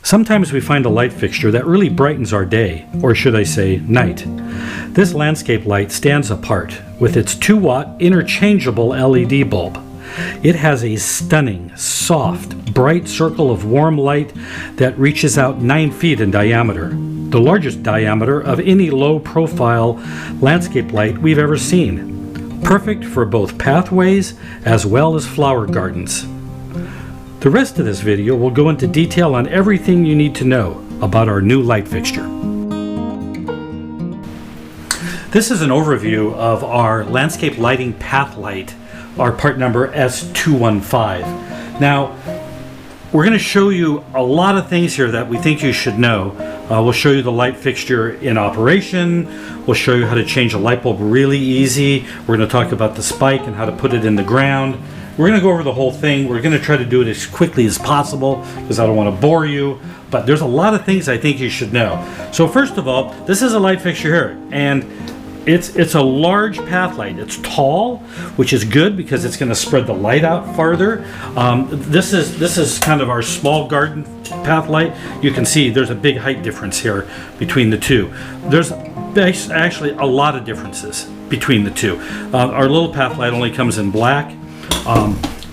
Sometimes we find a light fixture that really brightens our day, or should I say, night. This landscape light stands apart with its 2-watt interchangeable LED bulb. It has a stunning, soft, bright circle of warm light that reaches out 9 feet in diameter, the largest diameter of any low-profile landscape light we've ever seen. Perfect for both pathways as well as flower gardens. The rest of this video will go into detail on everything you need to know about our new light fixture. This is an overview of our landscape lighting path light, our part number S215. Now, we're going to show you a lot of things here that we think you should know. We'll show you the light fixture in operation. We'll show you how to change a light bulb really easy. We're going to talk about the spike and how to put it in the ground. We're going to go over the whole thing. We're going to try to do it as quickly as possible because I don't want to bore you. But there's a lot of things I think you should know. So first of all, this is a light fixture here, and it's a large path light. It's tall, which is good because it's going to spread the light out farther. This is kind of our small garden path light. You can see there's a big height difference here between the two. There's actually a lot of differences between the two. Our little path light only comes in black.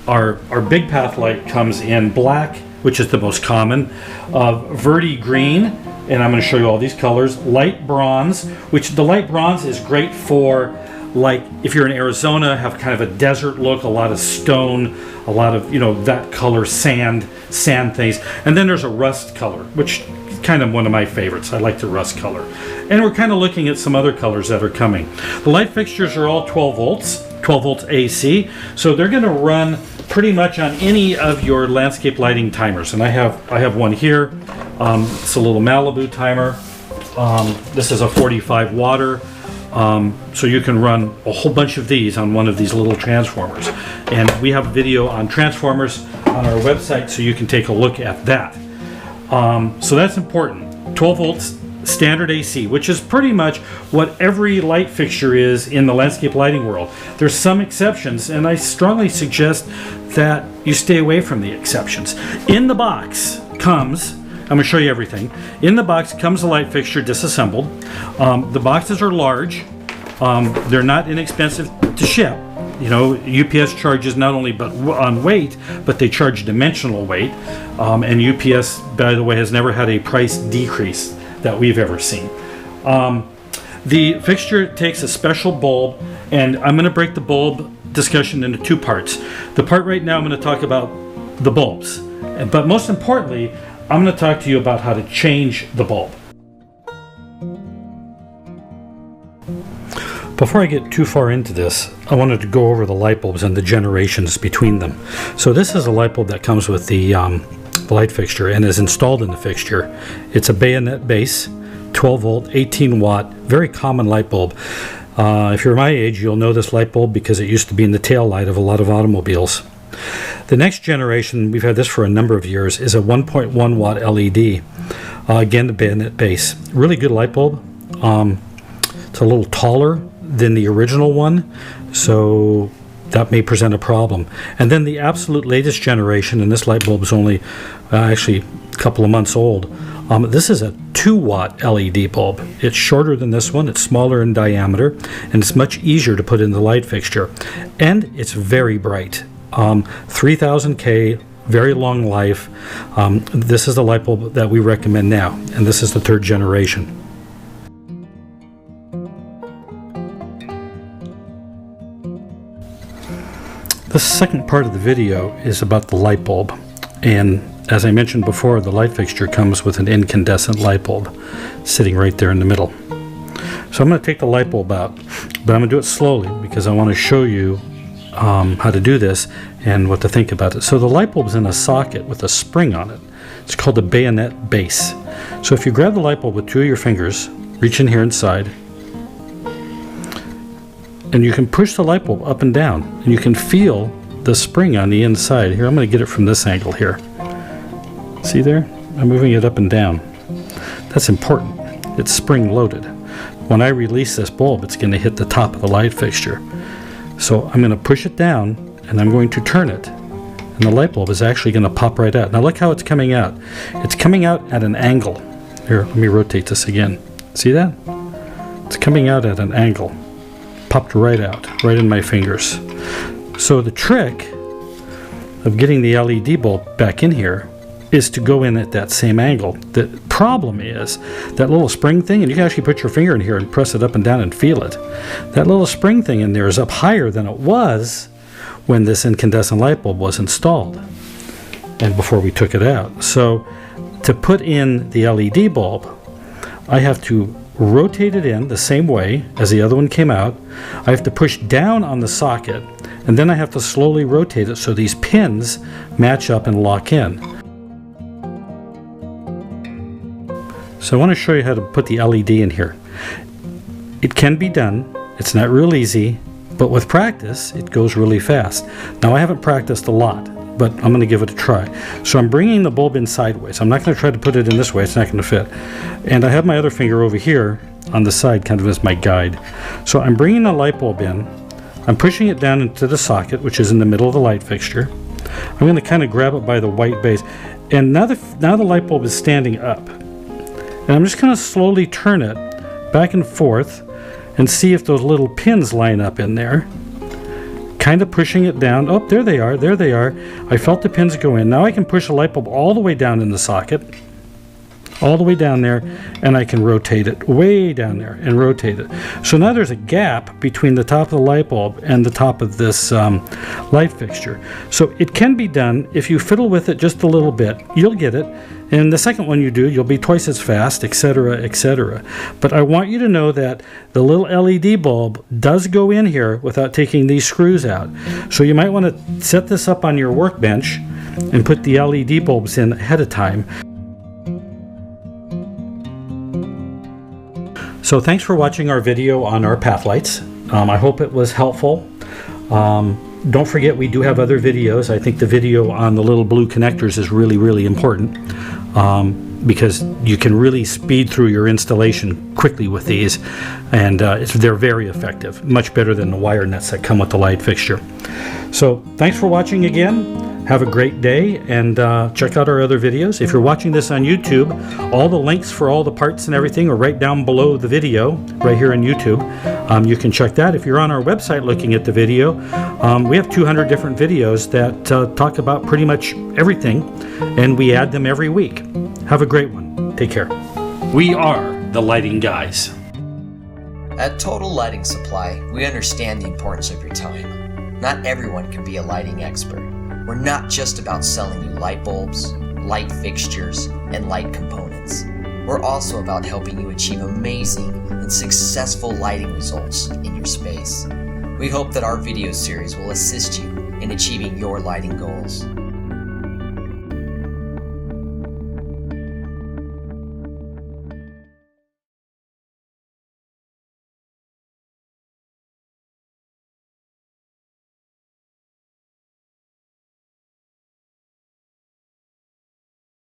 Our big path light comes in black, which is the most common, verdi green, and I'm going to show you all these colors, light bronze, which the light bronze is great for, like, if you're in Arizona, have kind of a desert look, a lot of stone, a lot of, that color, sand things. And then there's a rust color, which is kind of one of my favorites. I like the rust color. And we're kind of looking at some other colors that are coming. The light fixtures are all 12 volts AC, so they're going to run pretty much on any of your landscape lighting timers. And I have one here. It's a little Malibu timer. This is a 45 watter. So you can run a whole bunch of these on one of these little transformers. And we have a video on transformers on our website, so you can take a look at that. So that's important. 12 volts standard AC, which is pretty much what every light fixture is in the landscape lighting world. There's some exceptions, and I strongly suggest that you stay away from the exceptions. In the box comes, I'm going to show you everything. In the box comes a light fixture disassembled. The boxes are large. They're not inexpensive to ship. UPS charges not only on weight, but they charge dimensional weight. And UPS, by the way, has never had a price decrease that we've ever seen. The fixture takes a special bulb, and I'm going to break the bulb discussion into 2 parts. The part right now I'm going to talk about the bulbs, but most importantly, I'm going to talk to you about how to change the bulb. Before I get too far into this, I wanted to go over the light bulbs and the generations between them. So this is a light bulb that comes with the light fixture and is installed in the fixture. It's a bayonet base, 12 volt, 18 watt, very common light bulb. If you're my age, you'll know this light bulb because it used to be in the tail light of a lot of automobiles. The next generation, we've had this for a number of years, is a 1.1 watt LED. Again, the bayonet base. Really good light bulb. It's a little taller than the original one, so that may present a problem. And then the absolute latest generation, and this light bulb is only actually a couple of months old. This is a 2-watt LED bulb. It's shorter than this one, it's smaller in diameter, and it's much easier to put in the light fixture. And it's very bright. 3000K, very long life. This is the light bulb that we recommend now, and this is the 3rd generation. The second part of the video is about the light bulb, and as I mentioned before, the light fixture comes with an incandescent light bulb sitting right there in the middle. So I'm going to take the light bulb out, but I'm going to do it slowly because I want to show you how to do this and what to think about it. So the light bulb's in a socket with a spring on it. It's called a bayonet base. So if you grab the light bulb with 2 of your fingers, reach in here inside, and you can push the light bulb up and down, and you can feel the spring on the inside. Here, I'm going to get it from this angle here. See there? I'm moving it up and down. That's important. It's spring loaded. When I release this bulb, it's going to hit the top of the light fixture. So I'm going to push it down, and I'm going to turn it, and the light bulb is actually going to pop right out. Now look how it's coming out. It's coming out at an angle. Here, let me rotate this again. See that? It's coming out at an angle. Popped right out, right in my fingers. So the trick of getting the LED bulb back in here is to go in at that same angle. The problem is that little spring thing, and you can actually put your finger in here and press it up and down and feel it. That little spring thing in there is up higher than it was when this incandescent light bulb was installed and before we took it out. So to put in the LED bulb, I have to rotate it in the same way as the other one came out. I have to push down on the socket, and then I have to slowly rotate it so these pins match up and lock in. So I want to show you how to put the LED in here. It can be done. It's not real easy, but with practice, it goes really fast. Now I haven't practiced a lot, but I'm going to give it a try. So I'm bringing the bulb in sideways. I'm not going to try to put it in this way. It's not going to fit. And I have my other finger over here on the side kind of as my guide. So I'm bringing the light bulb in. I'm pushing it down into the socket, which is in the middle of the light fixture. I'm going to kind of grab it by the white base. And now the light bulb is standing up. And I'm just going to slowly turn it back and forth and see if those little pins line up in there. Kind of pushing it down. Oh, there they are. There they are. I felt the pins go in. Now I can push the light bulb all the way down in the socket. All the way down there, and I can rotate it way down there and rotate it. So now there's a gap between the top of the light bulb and the top of this light fixture. So it can be done. If you fiddle with it just a little bit, you'll get it. And the second one you do, you'll be twice as fast, etc., etc. But I want you to know that the little LED bulb does go in here without taking these screws out. So you might want to set this up on your workbench and put the LED bulbs in ahead of time. So thanks for watching our video on our path lights. I hope it was helpful. Don't forget, we do have other videos. I think the video on the little blue connectors is really, really important because you can really speed through your installation quickly with these, and they're very effective, much better than the wire nets that come with the light fixture. So thanks for watching again. Have a great day, and check out our other videos. If you're watching this on YouTube, all the links for all the parts and everything are right down below the video, right here on YouTube. You can check that. If you're on our website looking at the video, we have 200 different videos that talk about pretty much everything, and we add them every week. Have a great one. Take care. We are the lighting guys. At Total Lighting Supply, we understand the importance of your time. Not everyone can be a lighting expert. We're not just about selling you light bulbs, light fixtures, and light components. We're also about helping you achieve amazing and successful lighting results in your space. We hope that our video series will assist you in achieving your lighting goals.